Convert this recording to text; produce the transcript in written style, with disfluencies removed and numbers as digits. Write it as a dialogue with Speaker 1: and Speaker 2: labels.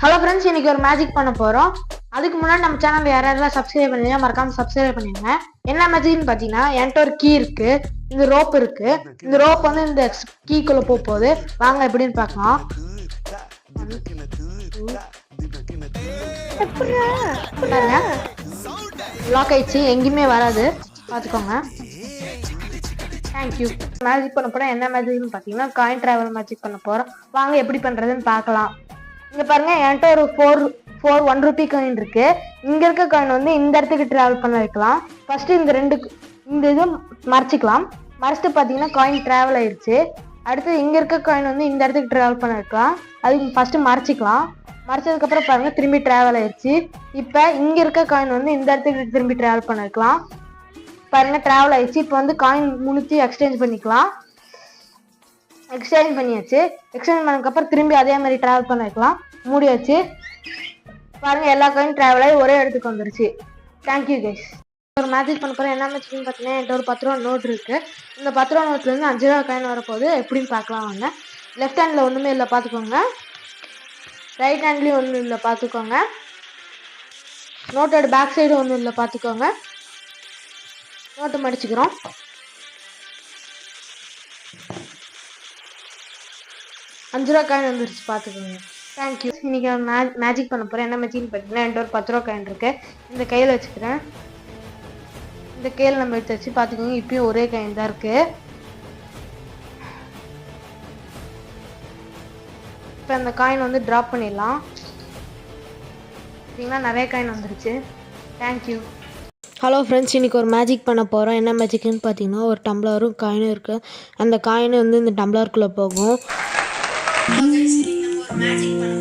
Speaker 1: Hello friends, இன்னைக்கு ஒரு magic பண்ண போகிறோம். அதுக்கு முன்னாடி நம்ம சேனல் யாரெல்லாம் சப்ஸ்கிரைப் பண்ணிங்க மறக்காமல் சப்ஸ்கிரைப் பண்ணிடுங்க. என்ன மேஜிக்னு பார்த்தீங்கன்னா, என்கிட்ட ஒரு கீ இருக்கு, இந்த ரோப் இருக்கு. இந்த ரோப் வந்து இந்த கீக்குள்ளே போகுது. வாங்க எப்படின்னு பார்க்கலாம். லாக் ஆயிடுச்சு, எங்கேயுமே வராது, பார்த்துக்கோங்க. தேங்க்யூ. மேஜிக் பண்ண போகிறோம். என்ன மேஜிக்னு பார்த்தீங்கன்னா, காயின் ட்ராவல் மேஜிக் பண்ண போகிறோம். வாங்க எப்படி பண்ணுறதுன்னு பார்க்கலாம். இங்க பாருங்க, என்கிட்ட ஒரு ஃபோர் 1 ரூபி காயின் இருக்கு. இங்க இருக்க காயின் வந்து இந்த இடத்துக்கு டிராவல் பண்ண வைக்கலாம். ஃபர்ஸ்ட் இந்த இது மறைச்சிக்கலாம். மறைச்சிட்டு பார்த்தீங்கன்னா காயின் டிராவல் ஆயிடுச்சு. அடுத்து இங்க இருக்க காயின் வந்து இந்த இடத்துக்கு டிராவல் பண்ண வைக்கலாம். அதுக்கு ஃபர்ஸ்ட் மறைச்சிக்கலாம். மறைச்சதுக்கப்புறம் பாருங்க திரும்பி டிராவல் ஆயிடுச்சு. இப்போ இங்க இருக்க காயின் வந்து இந்த இடத்துக்கு திரும்பி டிராவல் பண்ண வைக்கலாம். பாருங்க டிராவல் ஆயிடுச்சு. இப்போ வந்து காயின் முழுத்தி எக்ஸ்சேஞ்ச் பண்ணிக்கலாம். எக்ஸ்சேஞ்ச் பண்ணியாச்சு. எக்ஸ்சேஞ்ச் பண்ணதுக்கப்புறம் திரும்பி அதே மாதிரி டிராவல் பண்ண வைக்கலாம். மூடியாச்சு. பாருங்க எல்லா காயின் டிராவல் ஆகி ஒரே இடத்துக்கு வந்துருச்சு. Thank you guys. ஒரு மேஜிக் பண்ண போகிறேன். என்ன மேஜிக்னு பார்த்தீங்கன்னா, என்கிட்ட ஒரு 10 ரூபா நோட் இருக்கு. இந்த 10 ரூபா நோட்லேருந்து 5 ரூபா காயின் வரப்போகுது. எப்படின்னு பார்க்கலாம் வாங்க. லெஃப்ட் ஹேண்டில் ஒன்றுமே இல்லை பார்த்துக்கோங்க. ரைட் ஹேண்ட்லேயும் ஒன்றும் இல்லை பார்த்துக்கோங்க. நோட்டோட பேக் சைடு ஒன்றும் இல்லை பார்த்துக்கோங்க. நோட்டு மடிச்சுக்கிறோம். ₹5 காயின் வந்துருச்சு பார்த்துக்கோங்க. தேங்க்யூ. இன்னைக்கு மேஜிக் பண்ண போகிறேன். என்ன மேஜிக்னு பார்த்தீங்கன்னா, என்கிட்ட ஒரு 10 ரூபா காயின் இருக்கு. இந்த கையில் வச்சுக்கிறேன். இந்த கையில் நம்ம எடுத்து வச்சு பார்த்துக்கோங்க. இப்பயும் ஒரே காயின் தான் இருக்கு. இப்போ அந்த காயின் வந்து ட்ராப் பண்ணிடலாம். பார்த்தீங்கன்னா நிறைய காயின் வந்துருச்சு. தேங்க்யூ. ஹலோ ஃப்ரெண்ட்ஸ், இன்றைக்கி ஒரு மேஜிக் பண்ண போகிறோம். என்ன மேஜிக்னு பார்த்தீங்கன்னா, ஒரு டம்ளரும் காயினும் இருக்குது. அந்த காயின் வந்து இந்த டம்ளருக்குள்ளே போகும். மேஜிக் பண்ண